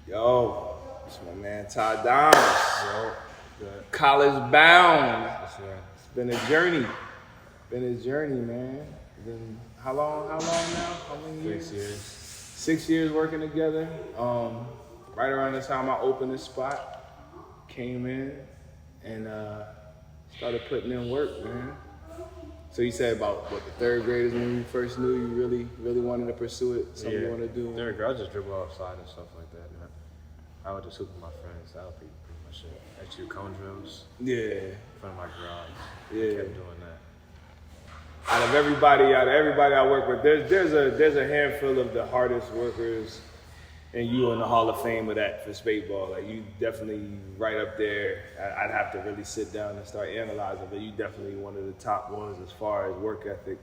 Yo, it's my man Todd Downs. Yo, good. College bound. That's right. It's been a journey. Been a journey, man. Been how long now? How many years? 6 years. 6 years working together. Right around the time I opened this spot, came in and started putting in work, man. So you said about what the third graders when you first knew you really wanted to pursue it, something you want to do. Third grade, I just dribble outside and stuff like that, man. I would just hoop with my friends. That would be pretty much it. I shoot cone drills Yeah. in front of my garage. Yeah. I kept doing that. Out of everybody I work with, there's a handful of the hardest workers, and you in the Hall of Fame of that for Spateball. Like you definitely right up there. I'd have to really sit down and start analyzing, but you definitely one of the top ones as far as work ethic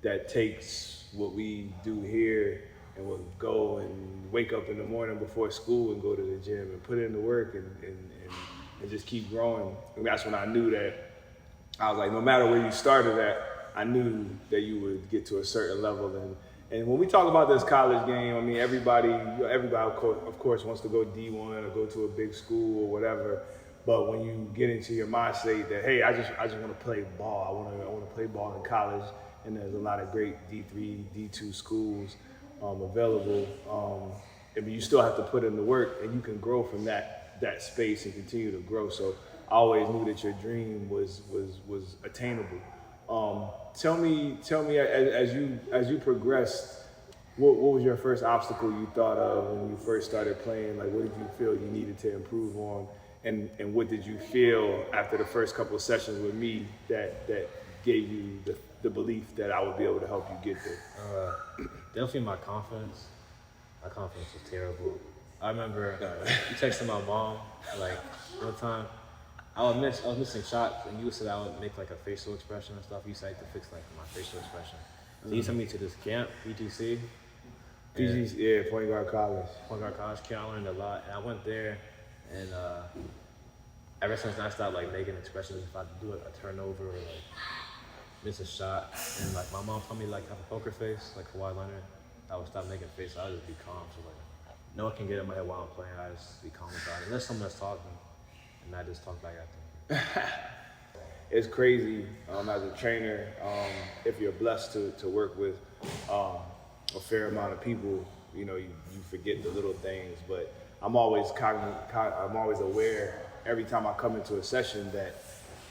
that takes what we do here and will go and wake up in the morning before school and go to the gym and put in the work and just keep growing. And that's when I knew that I was like, no matter where you started at, I knew that you would get to a certain level. And when we talk about this college game, I mean, everybody of course wants to go D1 or go to a big school or whatever. But when you get into your mind state that, hey, I just want to play ball. I want to play ball in college. And there's a lot of great D3, D2 schools available. I mean, you still have to put in the work, and you can grow from that space and continue to grow. So I always knew that your dream was attainable. Tell me as you progressed, what was your first obstacle you thought of when you first started playing? Like, what did you feel you needed to improve on, and what did you feel after the first couple of sessions with me that gave you the belief that I would be able to help you get there? Definitely my confidence. My confidence was terrible. I remember texting my mom, like, one time, I was missing shots, and you said I would make like a facial expression and stuff. You said to fix like my facial expression. So you sent me to this camp, PGC. Point Guard College. Point Guard College camp. I learned a lot, and I went there, and ever since I stopped like making expressions, if I do a turnover or like miss a shot, and like my mom told me like have a poker face, like Kawhi Leonard. I would stop making faces. I would just be calm. So like no one can get in my head while I'm playing. I just be calm about it. Unless someone's talking. And I just talk back at them. It's crazy as a trainer, if you're blessed to work with a fair amount of people, you know, you forget the little things, but I'm always I'm always aware every time I come into a session that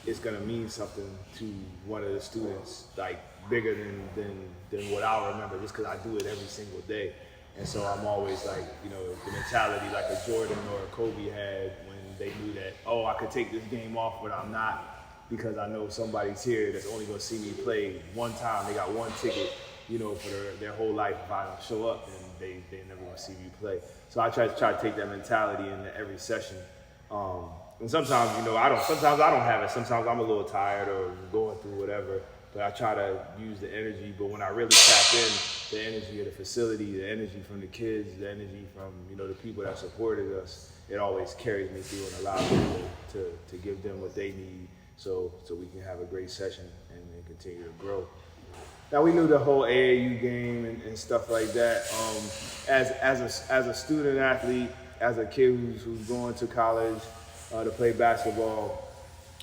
it's gonna mean something to one of the students, like bigger than what I'll remember, just because I do it every single day. And so I'm always like, you know, the mentality like a Jordan or a Kobe had when they knew that, oh, I could take this game off, but I'm not, because I know somebody's here that's only gonna see me play one time. They got one ticket, you know, for their whole life. If I don't show up, then they never gonna see me play. So I try to take that mentality into every session. And sometimes, you know, sometimes I don't have it. Sometimes I'm a little tired or going through whatever, but I try to use the energy. But when I really tap in, the energy of the facility, the energy from the kids, the energy from, you know, the people that supported us, it always carries me through and allows me to give them what they need so we can have a great session and continue to grow. Now, we knew the whole AAU game and stuff like that. As a student athlete, as a kid who's going to college to play basketball,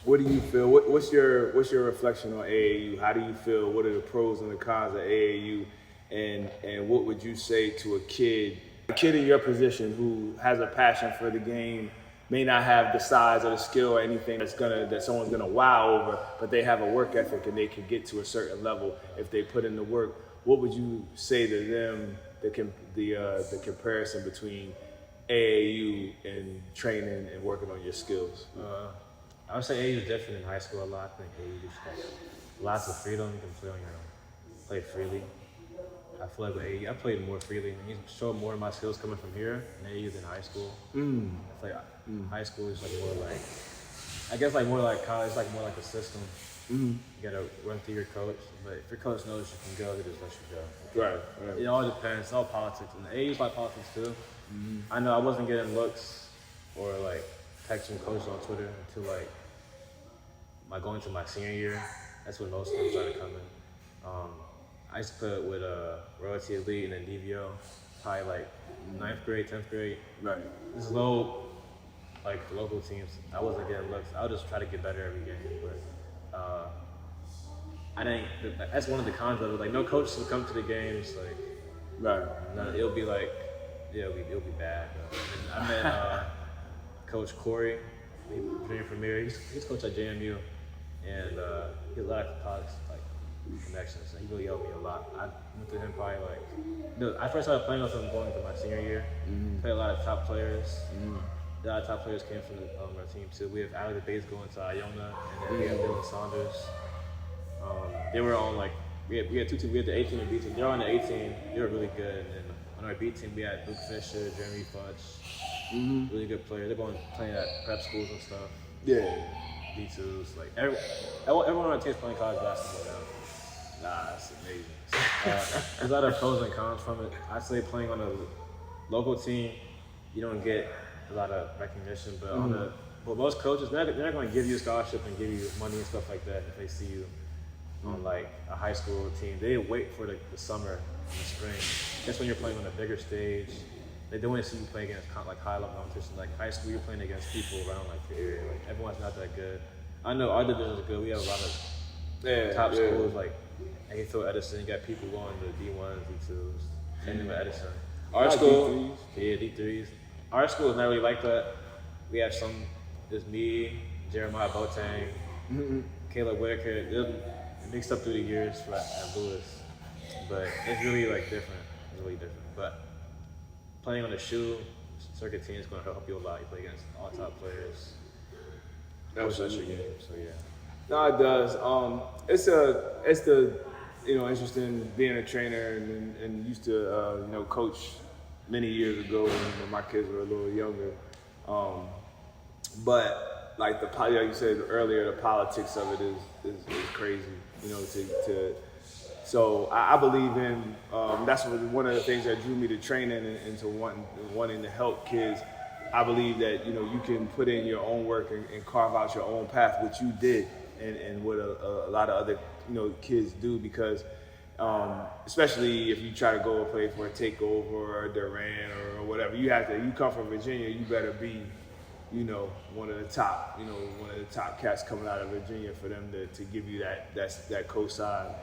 what do you feel? What's your reflection on AAU? How do you feel? What are the pros and the cons of AAU? And what would you say to a kid in your position who has a passion for the game, may not have the size or the skill or anything that someone's gonna wow over, but they have a work ethic and they can get to a certain level if they put in the work? What would you say to them? The comparison between AAU and training and working on your skills? I would say AAU is different in high school a lot. I think AAU just has lots of freedom. You can play on your own, play freely. I feel like with AAU, I played more freely. And you show more of my skills coming from here in AAU than high school. I feel like high school is like more like, I guess like more like college. It's like more like a system. You gotta run through your coach, but if your coach knows you can go, they just let you go. Right. It all depends. It's all politics, and AAU is like politics too. I know I wasn't getting looks or like texting coach on Twitter until like going to my senior year. That's when most things started coming. I used to play with Royalty Elite and then DVO. probably like 9th grade, 10th grade. Right. This low, like the local teams, I wasn't getting looks. I would just try to get better every game, but I didn't. That's one of the cons of it. Like no coach will come to the games. Like Right. it'll be like, yeah, it'll be bad. And I met Coach Corey, junior from here. He's coach at JMU, and he has a lot of college connections. He really helped me a lot. I went to him probably I first started playing with him going into my senior year. Played a lot of top players. A lot of top players came from our team too. We have Alex Bates going to Iona, and then we have Dylan Saunders. They were on we had 2 teams. We had the A team and B team. They were on the A team. They were really good. And then on our B team, we had Luke Fisher, Jeremy Futch, really good players. They're going playing at prep schools and stuff. Yeah. D2s, everyone on our team is playing college basketball now. Nah, that's amazing. There's a lot of pros and cons from it. I'd say playing on a local team, you don't get a lot of recognition, but but most coaches, they're not going to give you a scholarship and give you money and stuff like that if they see you on a high school team. They wait for the summer and the spring. That's when you're playing on a bigger stage. They don't want to see you play against high level competition. Like high school, you're playing against people around your area. Like everyone's not that good. I know our division is good. We have a lot of top schools like Hayfield, Edison. You got people going to D1s, D2s. Same thing with Edison. Our school, D3s. Our school is not really like that. We have there's me, Jeremiah Boateng, Caleb Whitaker. They're mixed up through the years at Lewis. But it's really different. It's really different. But playing on the shoe circuit team is going to help you a lot. You play against all top players. Absolutely. Game, so yeah. No, it does. It's interesting being a trainer and used to coach many years ago when my kids were a little younger. But like you said earlier, the politics of it is crazy. So I believe in that's one of the things that drew me to training and to wanting to help kids. I believe that you can put in your own work and carve out your own path, which you did, and what a lot of other kids do, because especially if you try to go play for a Takeover or a Durant or whatever, you come from Virginia, you better be one of the top cats coming out of Virginia for them to give you that cosign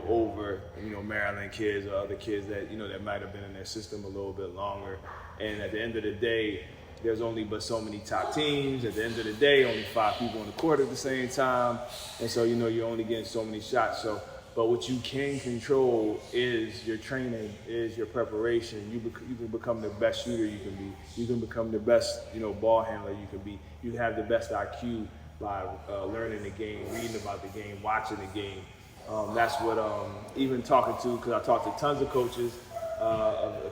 over Maryland kids or other kids that that might have been in their system a little bit longer. And at the end of the day, there's only but so many top teams. At the end of the day, only 5 people on the court at the same time, and so you're only getting so many shots. So, but what you can control is your training, is your preparation. You can become the best shooter you can be. You can become the best ball handler you can be. You have the best IQ by learning the game, reading about the game, watching the game. That's what even talking to, because I talk to tons of coaches,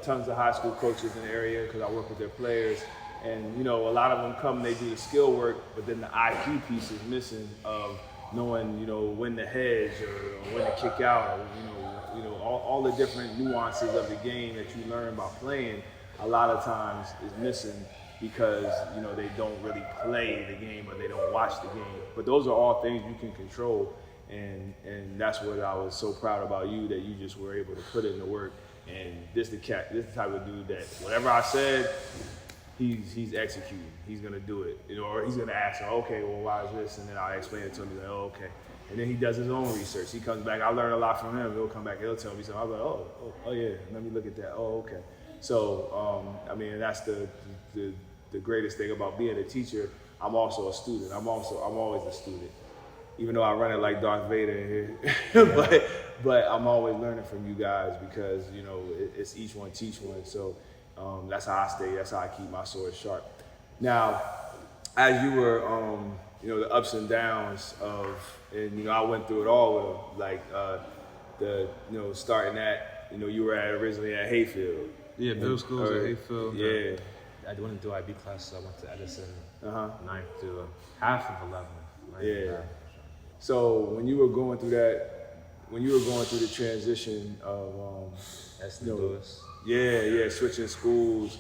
tons of high school coaches in the area because I work with their players. And a lot of them come and they do the skill work, but then the IQ piece is missing of knowing when to hedge or when to kick out, or all the different nuances of the game that you learn by playing. A lot of times is missing because they don't really play the game or they don't watch the game. But those are all things you can control, and that's what I was so proud about you, that you just were able to put in the work. And this the type of dude that whatever I said, he's executing. He's gonna do it, or he's gonna ask, okay, well, why is this? And then I'll explain it to him. He's like, oh, okay. And then he does his own research. He comes back. I learn a lot from him. He'll come back. He'll tell me something. I'm like, oh yeah. Let me look at that. Oh, okay. So, that's the greatest thing about being a teacher. I'm also a student. I'm always a student, even though I run it like Darth Vader in here. but I'm always learning from you guys because it's each one teach one. So. That's how I stay. That's how I keep my sword sharp. Now, as you were, the ups and downs and I went through it all with starting at, you were originally at Hayfield. Yeah, middle school was at Hayfield. Yeah. I went to do IB classes. I went to Edison 9th to half of 11th. Yeah. So when you were going through the transition of Lewis. Yeah, switching schools.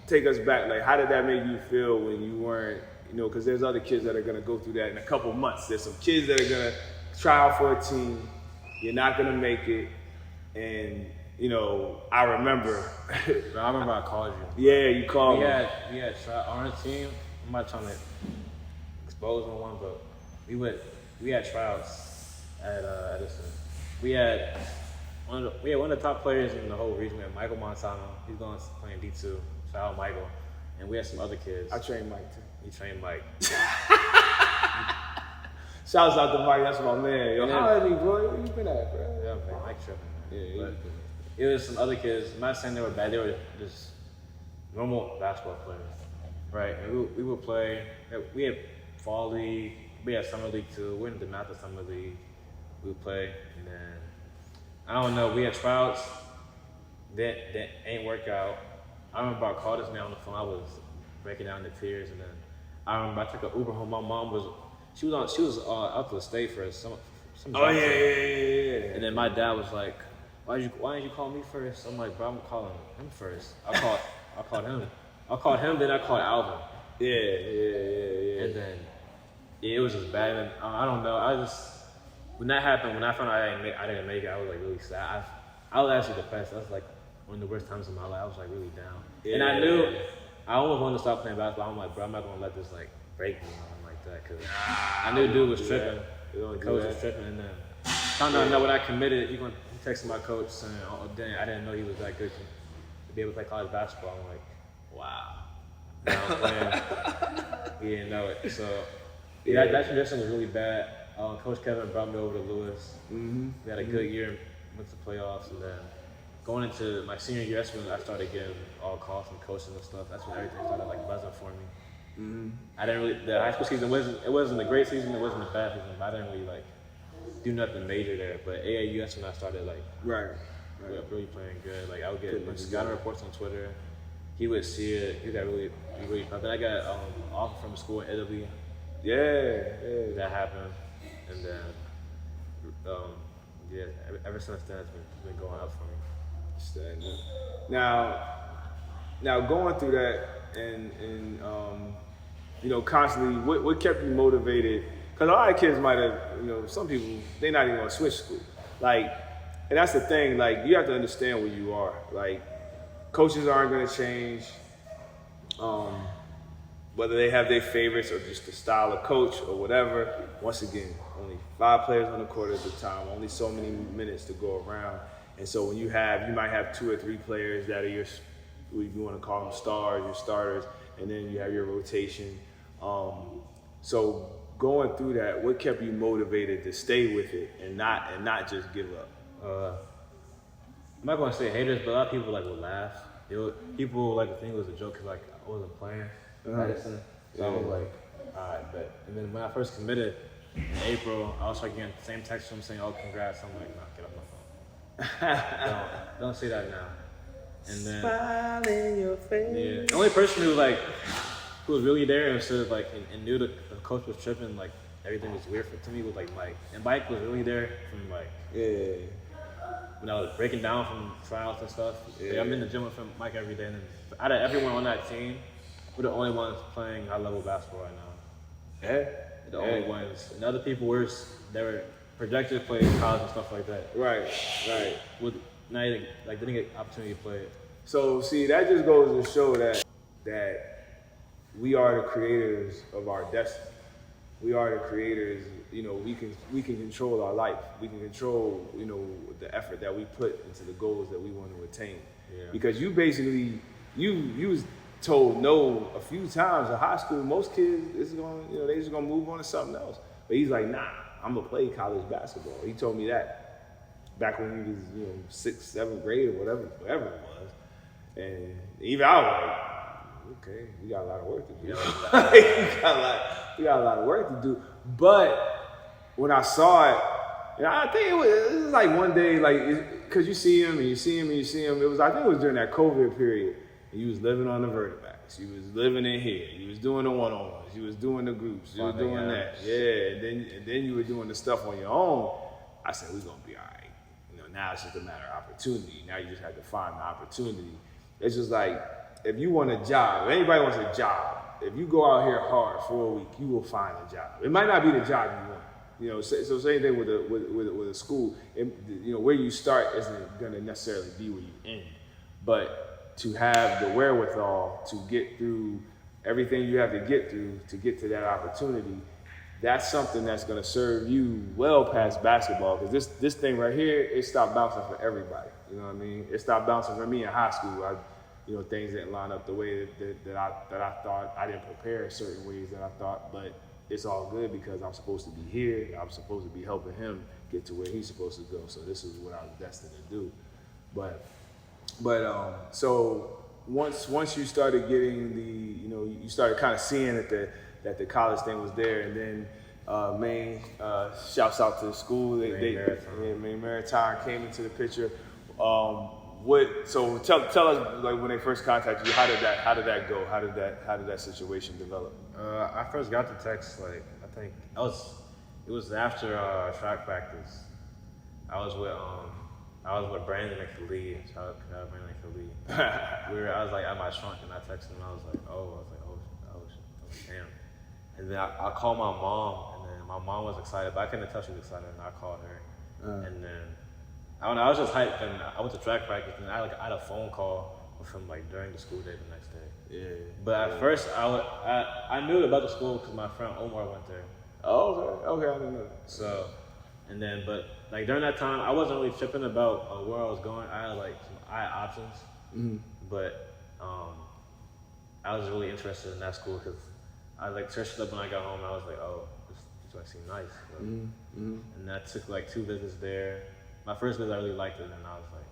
Take us back. Like, how did that make you feel when you weren't, because there's other kids that are going to go through that in a couple months. There's some kids that are going to try out for a team. You're not going to make it. And, I remember. I remember I called you. Yeah, you called me. We had on our team. I'm not trying to expose no one, but we had tryouts at Edison. We had one of the top players in the whole region. We had Michael Montano. He's going to play in D2. Shout out Michael. And we had some other kids. I trained Mike too. You trained Mike. Shouts out to Mike. That's my man. Yo, how at me, bro? Where you been at, bro? Yeah, man, Mike tripping. Yeah, But it was some other kids. I'm not saying they were bad. They were just normal basketball players, right? And we would play. We had fall league. We had summer league too. We went to the summer league. We would play, and then I don't know. We had tryouts that ain't work out. I remember I called this man on the phone. I was breaking down into tears, and then I remember I took an Uber home. My mom was out to the state for some Oh yeah. And then my dad was like, why didn't you call me first? I'm like, bro, I'm calling him first. I called him. Then I called Alvin. Yeah. And then it was just bad. And I don't know. When that happened, when I found out I didn't make it, I was like really sad. I was actually depressed. That was like one of the worst times in my life. I was like really down. Yeah. And I knew I almost wanted to stop playing basketball. I'm like, bro, I'm not gonna let this like break me or something like that, because I knew dude was tripping. The coach was tripping, and then found out when I committed, he texted my coach saying, "Oh, dang, I didn't know he was that good to be able to play college basketball." I'm like, wow. Now I'm playing. He didn't know it. So that transition was really bad. Coach Kevin brought me over to Lewis. Mm-hmm. We had a good year, went to playoffs, and then going into my senior year, that's when I started getting all calls from coaches and stuff. That's when everything started like buzzing for me. Mm-hmm. I didn't really. The high school season wasn't a great season. It wasn't a bad season. But I didn't really like do nothing major there. But AAU, that's when I started like really playing good. Like I would get a bunch of scouting reports on Twitter. He would see it. He got really pumped. Then I got an offer from a school in Italy. Yeah. That happened, and then ever since then it's been going up for me. Now going through that and constantly, what kept you motivated? Because a lot of kids might have, some people, they're not even gonna switch school. Like, and that's the thing, like, you have to understand where you are. Like, coaches aren't gonna change, whether they have their favorites or just the style of coach or whatever. Once again, only 5 players on the court at the time, only so many minutes to go around. And so when you might have 2 or 3 players that are you want to call them stars, your starters, and then you have your rotation. So going through that, what kept you motivated to stay with it and not just give up? I'm not gonna say haters, but a lot of people would laugh. People to think it was a joke because I wasn't playing medicine. So I was like, all right, bet. And then when I first committed in April, I was getting the same text from him saying, "Oh, congrats." I'm like, nah, get off my phone. Don't say that now. And then Smile in your face. Yeah, the only person who was really there and said and knew the coach was tripping, everything was weird to me was Mike. And Mike was really there from when I was breaking down from trials and stuff. I'm in the gym with Mike every day. And out of everyone on that team, we're the only ones playing high level basketball right now. Yeah. The only ones. And other people they were projected to play in college and stuff like that. Right. With not even didn't get opportunity to play it. So see, that just goes to show that we are the creators of our destiny. We are the creators. We can control our life. We can control the effort that we put into the goals that we want to attain. Yeah. Because you basically you was told no a few times in high school. Most kids they just gonna move on to something else. But he's like, nah, I'm gonna play college basketball. He told me that back when he was 6th, 7th grade or whatever it was. And even I was like, okay, we got a lot of work to do. we got a lot of work to do. But when I saw it, I think it was like one day, because you see him and you see him and you see him. I think it was during that COVID period. And you was living on the vertibacks. You was living in here. You was doing the one-on-ones. You was doing the groups. You was doing that. Yeah, and then you were doing the stuff on your own. I said, we're going to be all right. Now it's just a matter of opportunity. Now you just have to find the opportunity. It's just like, if you want a job, if anybody wants a job, if you go out here hard for a week, you will find a job. It might not be the job you want, So same thing with a school. Where you start isn't going to necessarily be where you end, but to have the wherewithal to get through everything you have to get through to get to that opportunity, that's something that's going to serve you well past basketball. Because this thing right here, it stopped bouncing for everybody. You know what I mean? It stopped bouncing for me in high school. Things didn't line up the way that I thought. I didn't prepare certain ways that I thought, but it's all good because I'm supposed to be here. I'm supposed to be helping him get to where he's supposed to go. So this is what I was destined to do. So once you started getting you started kind of seeing that the college thing was there, and then Maine shouts out to the school. Maine Maritime came into the picture. So tell us, like, when they first contacted you, how did that go? How did that situation develop? I first got the text, like, I think it was after track practice. I was with Brandon and Khalid. Shout out to Brandon and Khalid. I was like at my trunk and I texted him. I was like, oh damn. And then I called my mom, and then my mom was excited, but I couldn't tell she was excited, and I called her. And then I was just hyped, and I went to track practice, and I had a phone call with him like during the school day the next day. Yeah. But at first, I knew about the school because my friend Omar went there. Oh, okay, I didn't know. So, but like during that time, I wasn't really tripping about where I was going. I had options, but I was really interested in that school because I searched it up when I got home. And I was like, oh, this might seem nice. And I took like 2 visits there. My first visit, I really liked it, and I was like,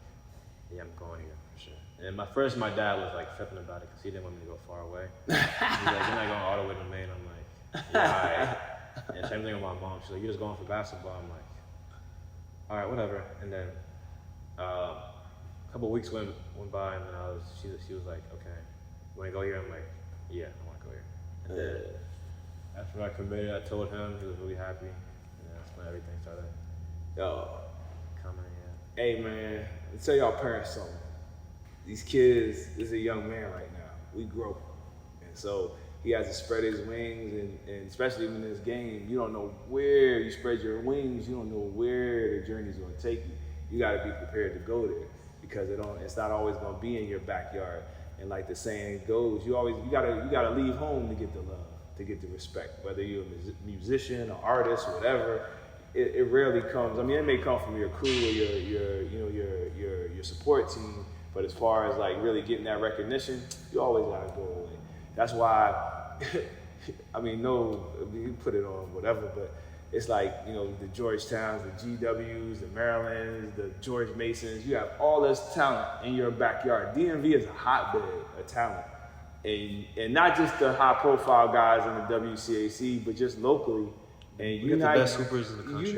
yeah, I'm going here for sure. And my dad was like tripping about it because he didn't want me to go far away. He's like, you're not going all the way to Maine. I'm like, yeah, all right. And same thing with my mom. She's like, you're just going for basketball. I'm like, all right, whatever. And then a couple of weeks went by, and then she was like, okay, you want to go here? I'm like, yeah, I want to go here. And then after I committed, I told him. He was really happy, and that's when everything started coming. Yeah. Hey man, let's tell y'all parents something. These kids, this is a young man right now. We grow, and so he has to spread his wings, and especially in this game, you don't know where you spread your wings. You don't know where the journey's going to take you. You got to be prepared to go there because it's not always going to be in your backyard. And like the saying goes, you gotta leave home to get the love, to get the respect. Whether you're a musician, or artist, or whatever, it rarely comes. I mean, it may come from your crew or your support team, but as far as like really getting that recognition, you always gotta go away. That's why, you put it on whatever, but it's like, the Georgetowns, the GWs, the Marylands, the George Masons, you have all this talent in your backyard. DMV is a hotbed of talent. And not just the high profile guys in the WCAC, but just locally. And we got the best hoopers in the country.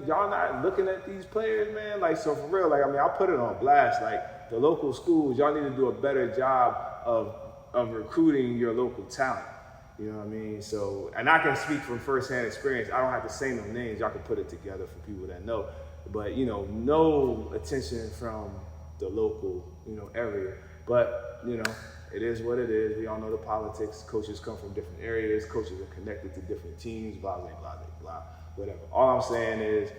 Y'all not looking at these players, man. Like, so for real, I'll put it on blast. Like, the local schools, y'all need to do a better job of recruiting your local talent. You know what I mean? So, and I can speak from firsthand experience. I don't have to say no names. Y'all can put it together for people that know. But, no attention from the local, area. But, it is what it is. We all know the politics. Coaches come from different areas. Coaches are connected to different teams, blah, blah, blah, blah, whatever. All I'm saying is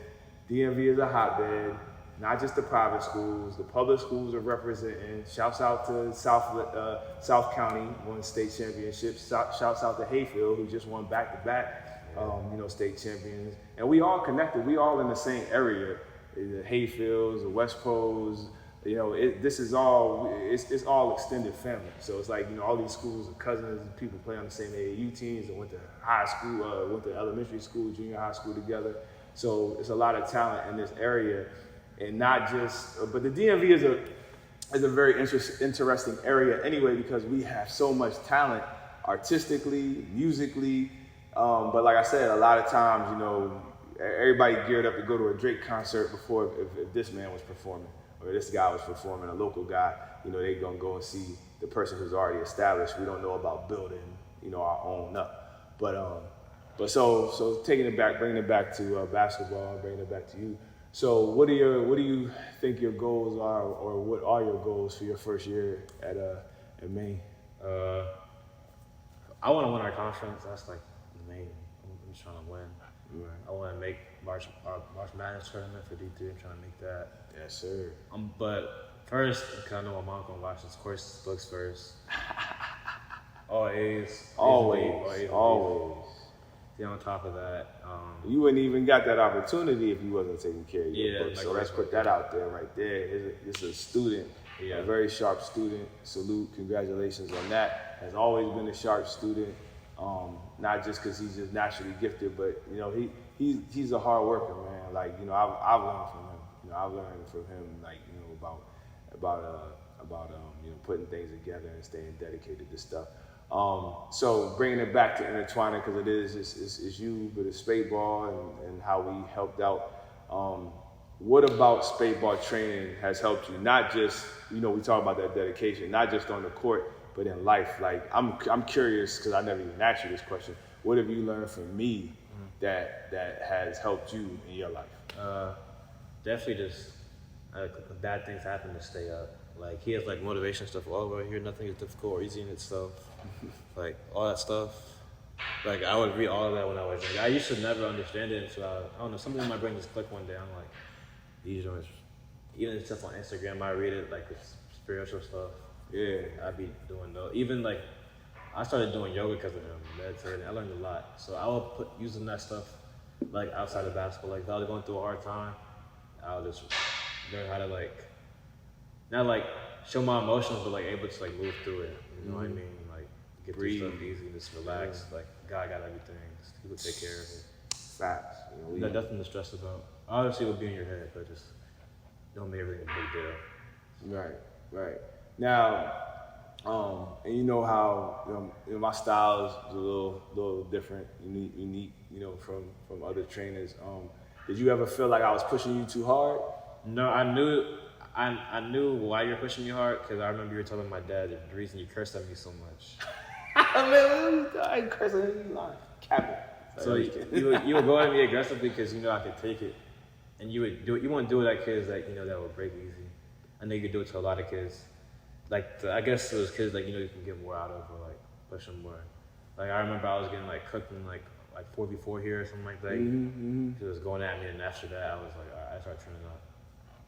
DMV is a hotbed. Not just the private schools, the public schools are representing. Shouts out to South County, won state championships. Shouts out to Hayfield, who just won back-to-back, state champions. And we all connected. We all in the same area. The Hayfields, the West Pros. This is all. It's all extended family. So it's like all these schools are cousins. People play on the same AAU teams and went to high school, went to elementary school, junior high school together. So it's a lot of talent in this area. And not just, but the DMV is a very interesting area anyway because we have so much talent artistically, musically. But like I said, a lot of times, everybody geared up to go to a Drake concert before if this man was performing or this guy was performing, a local guy. They gonna go and see the person who's already established. We don't know about building, our own up. But so taking it back, bringing it back to basketball, bringing it back to you. So what do you think your goals are, or what are your goals for your first year at Maine? I want to win our conference. That's like the main. I'm just trying to win. Right. I want to make March Madness tournament for D3. I'm trying to make that. Yes, sir. But first, because I know my mom gonna watch this, of course, books first. All A's. Always. Then on top of that, You wouldn't even got that opportunity if you wasn't taking care of your books. like, So let's put that out there right there. It's a student, a very sharp student. Salute, congratulations on that. Has always been a sharp student. Not just because he's just naturally gifted, but you know he's a hard worker, man. Like I've learned from him. I've learned from him like about putting things together and staying dedicated to stuff. So bringing it back to intertwining, because it's you, but it's Spade-Ball and how we helped out. What about Spade-Ball training has helped you? Not just, we talk about that dedication, not just on the court, but in life. Like I'm curious, because I never even asked you this question. What have you learned from me that has helped you in your life? Definitely just bad things happen to stay up. Like he has like motivation stuff all over here. Nothing is difficult or easy in itself. Like all that stuff. Like I would read all of that when I was young. I used to never understand it until I don't know, something in my brain just clicked one day. I'm like, these joints, even stuff on Instagram, I read it like it's spiritual stuff. Yeah. I'd be doing those. Even like I started doing yoga because of him, meditating. I learned a lot. So I would put using that stuff like outside of basketball. Like if I was going through a hard time, I'll just learn how to like not like show my emotions, but like able to like move through it. You know what I mean? Like get through stuff easy, just relax. Like God got everything. He will take care of it. Facts. You got nothing to stress about. Obviously, it would be in your head, but just don't make everything a big deal. Right. Now, and you know how my style is a little different, unique, from other trainers. Did you ever feel like I was pushing you too hard? No, I knew why you're pushing me hard, because I remember you were telling my dad the reason you cursed at me so much. I ain't cursing at you, lying. Capping. So you would go at me aggressively because I could take it, and you would do it. You won't do it at kids that that would break easy. I know you could do it to a lot of kids. Like I guess those kids you can get more out of, or like push them more. Like I remember I was getting like cooked in like 4v4 here or something like that. He was going at me, and after that I was like, all right, I started turning up.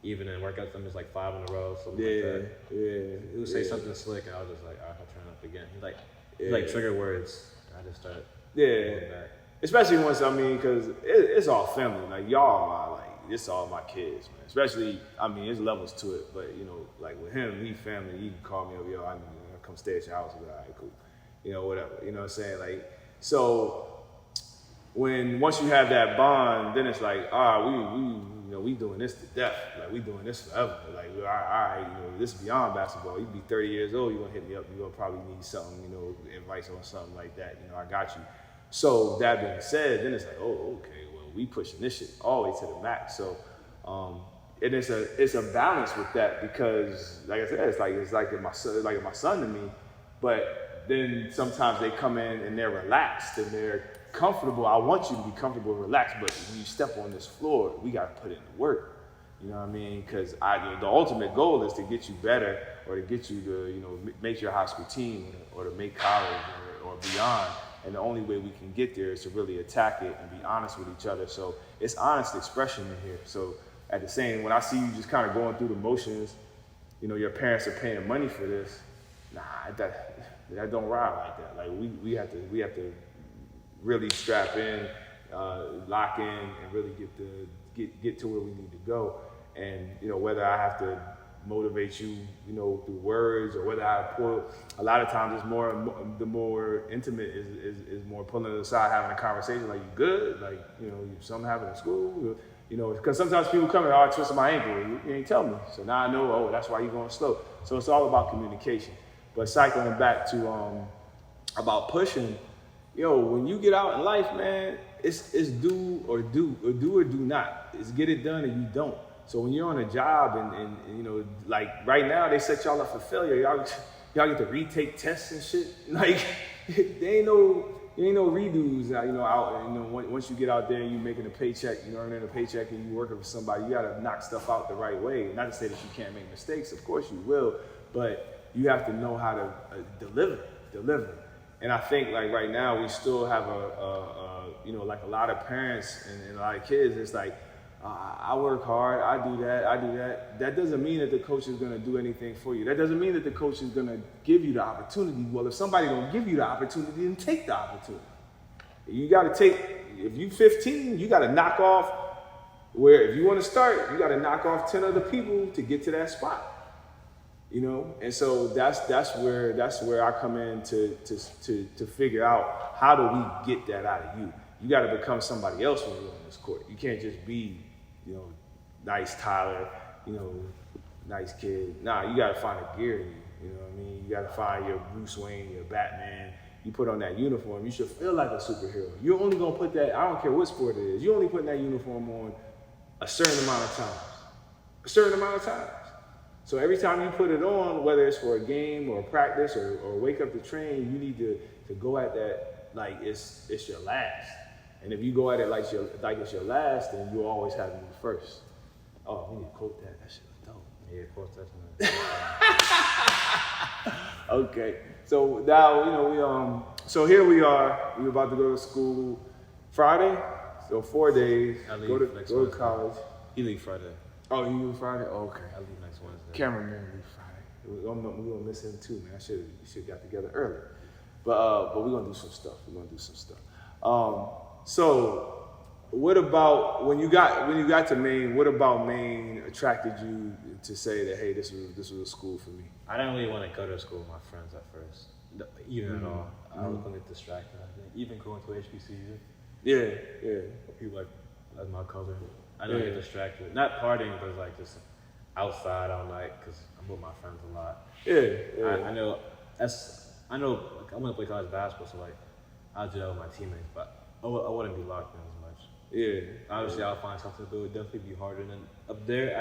Even in workouts, I'm just like 5 in a row, something like that. Yeah. He would say something slick, and I was just like, all right, I'll turn up again. He like trigger words. I just started going back. Especially once, because it's all family. Like, y'all it's all my kids, man. Especially, there's levels to it. But, like with him, he family. You can call me over, I need to come stay at your house. I'll be like, all right, cool. Whatever. You know what I'm saying? Like, so once you have that bond, then it's like, we doing this to death. Like, we doing this forever. Like, all right, this is beyond basketball. You be 30 years old, you're gonna hit me up. You're gonna probably need something, advice on something like that. I got you. So that being said, then it's like, oh, okay, well, we pushing this shit all the way to the max. So, and it's a balance with that, because, like I said, it's like my son to me. But then sometimes they come in and they're relaxed and they're comfortable. I want you to be comfortable and relaxed, but when you step on this floor, we got to put in the work. You know what I mean? Because the ultimate goal is to get you better, or to get you to make your high school team, or to make college, or beyond. And the only way we can get there is to really attack it and be honest with each other. So it's honest expression in here. So at the same, when I see you just kind of going through the motions, your parents are paying money for this. Nah, that don't ride like that. Like we have to really strap in, lock in, and really get to where we need to go. And whether I have to motivate you, through words, or whether I pull. A lot of times, the more intimate is more pulling it aside, having a conversation. Like, you good? Like, something happened in school? Because sometimes people come and I twisted my ankle. You ain't tell me. So now I know. Oh, that's why you're going slow. So it's all about communication. But cycling back to about pushing. When you get out in life, man, it's do or do not. It's get it done or you don't. So when you're on a job and like right now they set y'all up for failure, y'all get to retake tests and shit. Like there ain't no redos. Once you get out there and you making a paycheck, earning a paycheck, and you working for somebody, you gotta knock stuff out the right way. Not to say that you can't make mistakes, of course you will, but you have to know how to deliver. And I think like right now we still have you know, like a lot of parents and a lot of kids. It's like I work hard, I do that. That doesn't mean that the coach is gonna do anything for you. That doesn't mean that the coach is gonna give you the opportunity. Well, if somebody don't give you the opportunity, then take the opportunity. You gotta take. If you 15, you gotta knock off. Where if you want to start, you gotta knock off 10 other people to get to that spot. You know, and so that's where I come in to figure out how do we get that out of you. You got to become somebody else when you're on this court. You can't just be, you know, nice Tyler, you know, nice kid. Nah, you got to find a gear in you. You know what I mean? You got to find your Bruce Wayne, your Batman. You put on that uniform, you should feel like a superhero. You're only gonna put that. I don't care what sport it is. You're only putting that uniform on a certain amount of times. A certain amount of times. So every time you put it on, whether it's for a game or a practice or wake up to train, you need to go at that like it's your last. And if you go at it like it's your last, then you'll always have to be first. Oh, we need to quote that. That shit was dope. Yeah, quote that. Okay. So now, you know, so here we are. We're about to go to school Friday. So 4 days. I leave Go next to Wednesday. college. He leave Friday. Oh, you leave Friday? Oh, okay. I leave next Wednesday. Cameraman leave Friday. We're gonna miss him too, man. We should got together earlier. But we're gonna do some stuff. So what about when you got to Maine? What about Maine attracted you to say that, hey, this was a school for me? I didn't really want to go to school with my friends at first, even at all. I was gonna get distracted. I think even going to HBCU. Yeah. People like my color. I don't get distracted. Not partying, but like just outside all night because I'm with my friends a lot. Yeah. I know. Like, I want to play college basketball, so like I'll do that with my teammates, but I wouldn't be locked in as much. Yeah. Obviously, I'll find something to do. It'd definitely be harder than up there.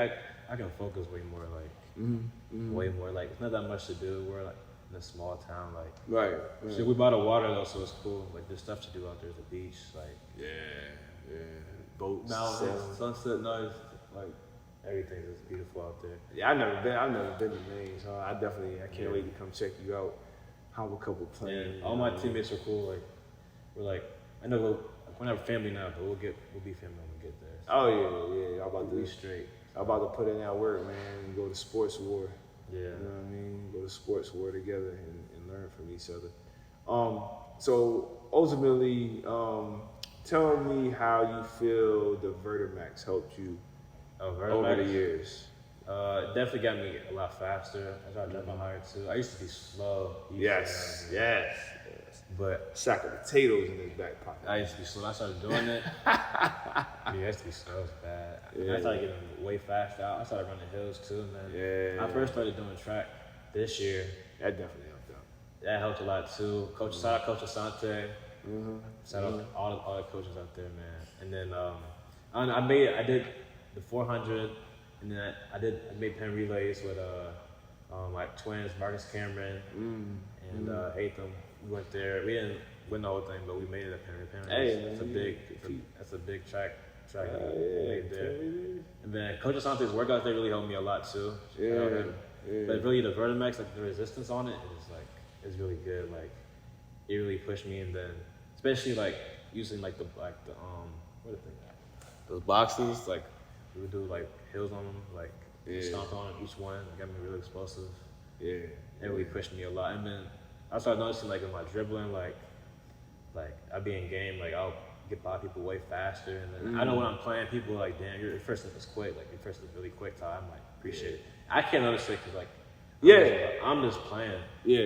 I can focus way more. Like way more. Like it's not that much to do. We're like in a small town. Like Right. so we bought a water though, so it's cool. Like there's stuff to do out there. There's a beach. Like Boats. mountains, sunset nights. Like everything is beautiful out there. Yeah, I've never been to Maine, so I can't wait to come check you out. Have a couple planes. All my teammates are cool. Like we're like I know we're not family now, but we'll be family when we get there. So Oh yeah. I'm we'll be straight. about to put in that work, man, and go to sports war. Yeah. You know what I mean? Go to sports war together and learn from each other. So ultimately, tell me how you feel the Vertimax helped you over the years. It definitely got me a lot faster. I started jumping higher too. I used to be slow. Yes. But Sack of potatoes in his back pocket. I used to be slow. I started doing it. I used to be slow. It was bad. And I started getting way faster. I started running hills too, man. Yeah. I first started doing track this year. That definitely helped out. That helped a lot too. Shout out Coach Asante. Shout out all the coaches out there, man. And then I did the 400, and then I made pen relays with like twins, Marcus Cameron and Atham. We went there. We didn't win the whole thing, but we made it at pen relays. Hey, That's a big track we made there. And then Coach Asante's workouts, they really helped me a lot too. But really the Vertimax, like the resistance on it is really good. Like it really pushed me, and then especially like using like the what are they? Those boxes, like we would do like hills on them, like stomp on each one. It got me really explosive. It really pushed me a lot. And then I started noticing like in my dribbling, like I'd be in game, like I'll get by people way faster. And then I know when I'm playing, people are like, damn, your first step is quick. Like your first step is really quick, Ty. I'm like, appreciate it. I can't notice it because like I'm just playing.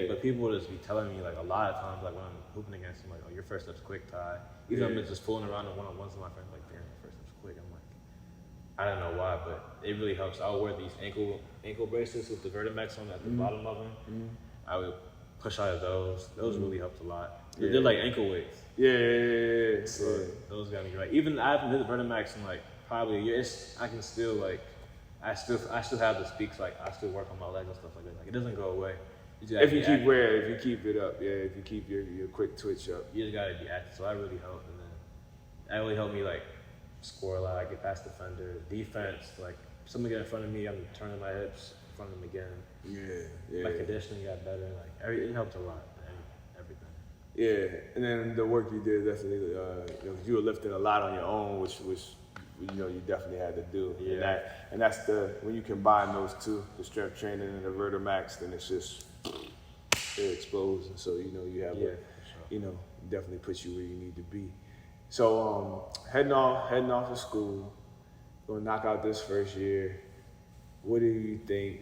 But people will just be telling me like a lot of times, like when I'm hooping against them, like, oh, your first step's quick, Ty. Even if I'm just fooling around in one-on-ones with my friends, like, damn, your first step's quick. I'm like, I don't know why, but it really helps. I'll wear these ankle bracelets with the Vertimax on at the bottom of them. I would push out of those. Those really helped a lot. They're like ankle weights. So those got me right. Even I haven't did the Vertimax in like probably a year. I can still like, I still have the speaks. Like I still work on my legs and stuff like that. Like it doesn't go away. If you keep it up, if you keep your quick twitch up, you just gotta be active. So that really helped, and then that really helped me like score a lot, get past defenders, defense. Like someone get in front of me, I'm turning my hips in front of them again. My conditioning got better. Like it helped a lot. Everything. Yeah, and then the work you did, definitely, you were lifting a lot on your own, which you definitely had to do. Yeah. And that's when you combine those two, the strength training and the Vertimax, then it's just it explodes, and so you have definitely puts you where you need to be. So heading off to school, gonna knock out this first year. What do you think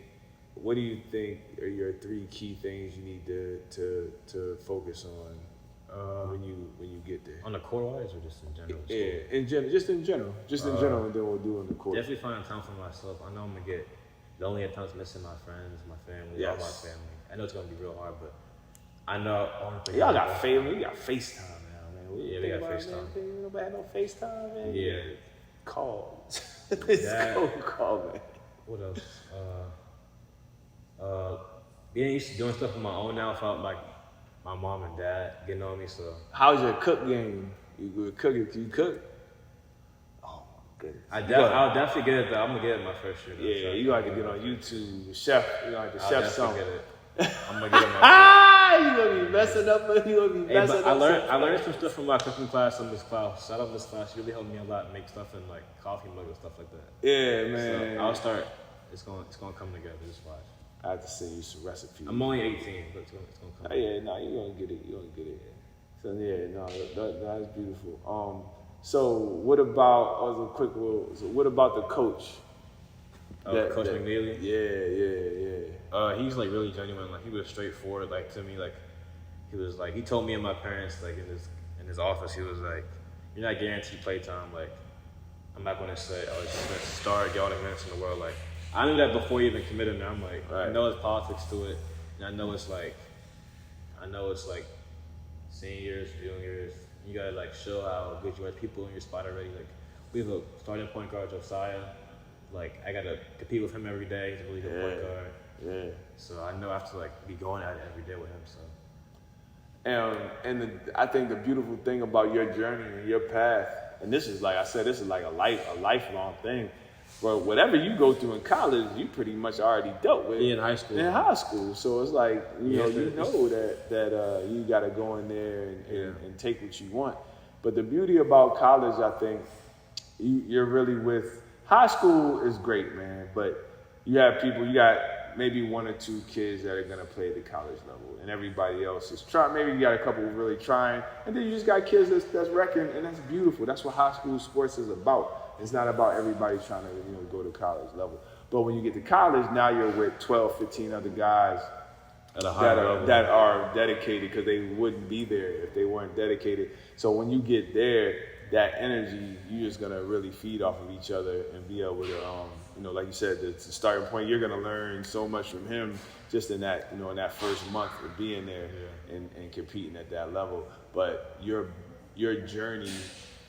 are your 3 key things you need to focus on when you get there? On the court wise or just in general? Yeah, just in general, and then we'll do on the court. Definitely finding time for myself. I know I'm gonna get lonely at times, missing my friends, my family, all my family. I know it's gonna be real hard, but I know. Y'all got family. We got FaceTime now, man. We got FaceTime. Nobody had no FaceTime, man. Yeah. Calls. It's call, man. What else? Being used to doing stuff on my own now felt like my mom and dad getting on me. So how's your cook game? You good cooking? Do you cook? Oh my goodness. I'll definitely get it. I'm gonna get it my first year. Yeah, you got to get on YouTube, chef. You got to chef something. I'm gonna get it my you gonna be messing up. I learned some stuff from my cooking class in this class. Shout out Miss Class. She really helped me a lot make stuff in like coffee mug and stuff like that. Yeah, man. So I'll start. It's gonna come together. Just watch. I have to send you some recipes. I'm only 18, but it's gonna come. Oh, yeah, no, you're gonna get it. So yeah, no, that's beautiful. So what about what about the coach? Coach McNeely? Yeah. He's like really genuine. Like he was straightforward. Like to me, like he told me and my parents like in his office, he was like, "You're not guaranteed playtime. Like I'm not gonna say, oh, you're gonna start, get all the minutes in the world." Like I knew that before you even committed. Now I'm like, I know there's politics to it, and I know it's like seniors, juniors. You gotta like show how good you are. People in your spot already. Like we have a starting point guard, Josiah. Like I gotta compete with him every day. He's a really good point guard. Yeah. So I know I have to like be going at it every day with him. So. I think the beautiful thing about your journey and your path, and this is like I said, this is like a lifelong thing. But whatever you go through in college, you pretty much already dealt with. Yeah, in high school. In high school, so it's like you know that you got to go in there and take what you want. But the beauty about college, I think, you're really with. High school is great, man, but you got maybe 1 or 2 kids that are gonna play at the college level, and everybody else is trying. Maybe you got a couple really trying, and then you just got kids that's wrecking, and that's beautiful. That's what high school sports is about. It's not about everybody trying to go to college level. But when you get to college, now you're with 12, 15 other guys at a high level that are dedicated because they wouldn't be there if they weren't dedicated. So when you get there, that energy, you're just gonna really feed off of each other and be able to, like you said, the starting point. You're gonna learn so much from him just in that, in that first month of being there and competing at that level. But your journey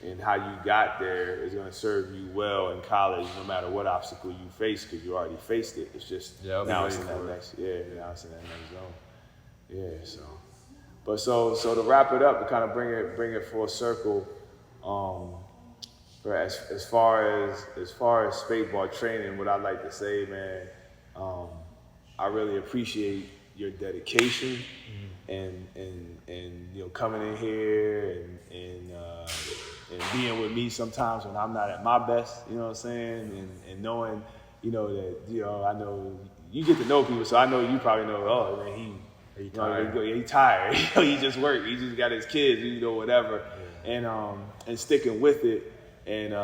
and how you got there is gonna serve you well in college, no matter what obstacle you face, because you already faced it. It's just now it's in that next zone. Yeah. So to wrap it up, to kind of bring it full circle. As far as spateball training, what I'd like to say, man, I really appreciate your dedication and coming in here and being with me sometimes when I'm not at my best, you know what I'm saying, and knowing, that I know you get to know people, so I know you probably know, oh man, he tired, he just worked, he just got his kids, whatever. And sticking with it and,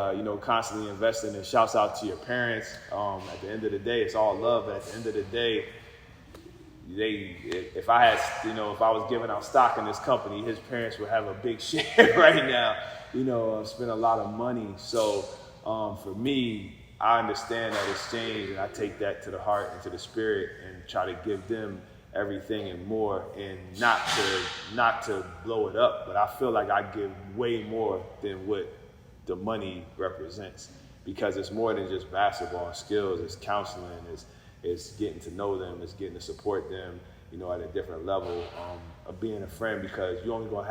constantly investing, and shouts out to your parents. At the end of the day, it's all love. But at the end of the day, if I was giving out stock in this company, his parents would have a big share right now, spend a lot of money. So for me, I understand that exchange, and I take that to the heart and to the spirit and try to give them everything and more, and not to blow it up, but I feel like I give way more than what the money represents, because it's more than just basketball and skills. It's counseling, it's getting to know them, it's getting to support them, at a different level of being a friend, because you're only gonna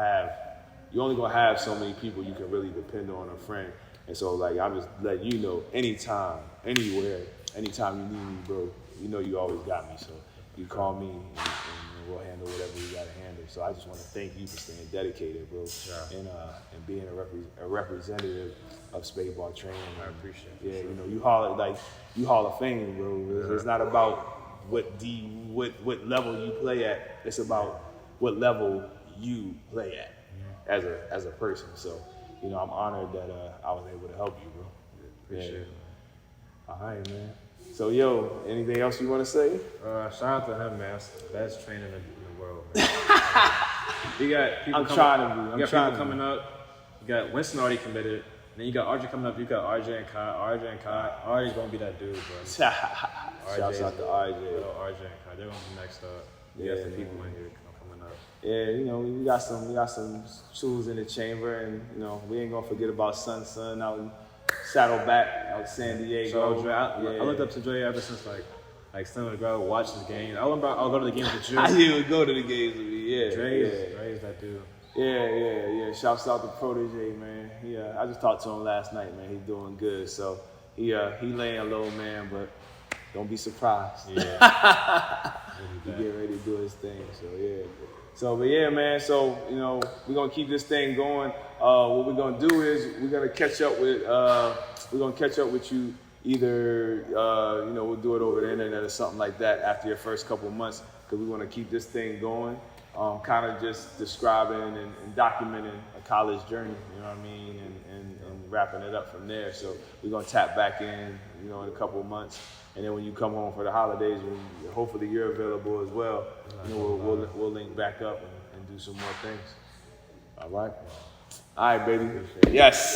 have so many people you can really depend on a friend. And so like I'm just letting you know, anytime, anywhere, anytime you need me, bro, you always got me. So you call me and we'll handle whatever we got to handle. So I just want to thank you for staying dedicated, bro, and being a representative of spade ball training. I appreciate it. Yeah, you know, you Hall of Fame, bro. It's not about what level you play at. It's about what level you play at as a person. So, you know, I'm honored that I was able to help you, bro. Appreciate it. All right, man. So, yo, anything else you want to say? Shout out to him, man. That's the best trainer in the world, man. You got people coming up. You got Winston already committed. Then you got RJ coming up. You got RJ and Kai. RJ's gonna be that dude, bro. Shouts out to RJ. RJ and Kai. They're gonna be next up. You got some people in here coming up. Yeah, you know, we got some tools in the chamber, and you know, we ain't gonna forget about Sun out in Saddleback out in San Diego. So I looked up to Dre ever since like Stan would go watch his game. I remember I'll go to the games with you. I didn't even go to the games with me. Yeah, Dre's that dude. Yeah. Shouts out to Protege, man. I just talked to him last night, man. He's doing good. So he laying low, man, but don't be surprised. Yeah. He getting ready to do his thing. So yeah. But yeah, man. So you know, we're gonna keep this thing going. What we're gonna do is we're gonna catch up with you. Either you know, we'll do it over the internet or something like that after your first couple of months, because we want to keep this thing going. Kind of just describing and documenting a college journey, you know what I mean, and wrapping it up from there. So we're gonna tap back in, you know, in a couple of months, and then when you come home for the holidays, hopefully you're available as well. You know, we'll link back up and do some more things. All right, baby. Yes.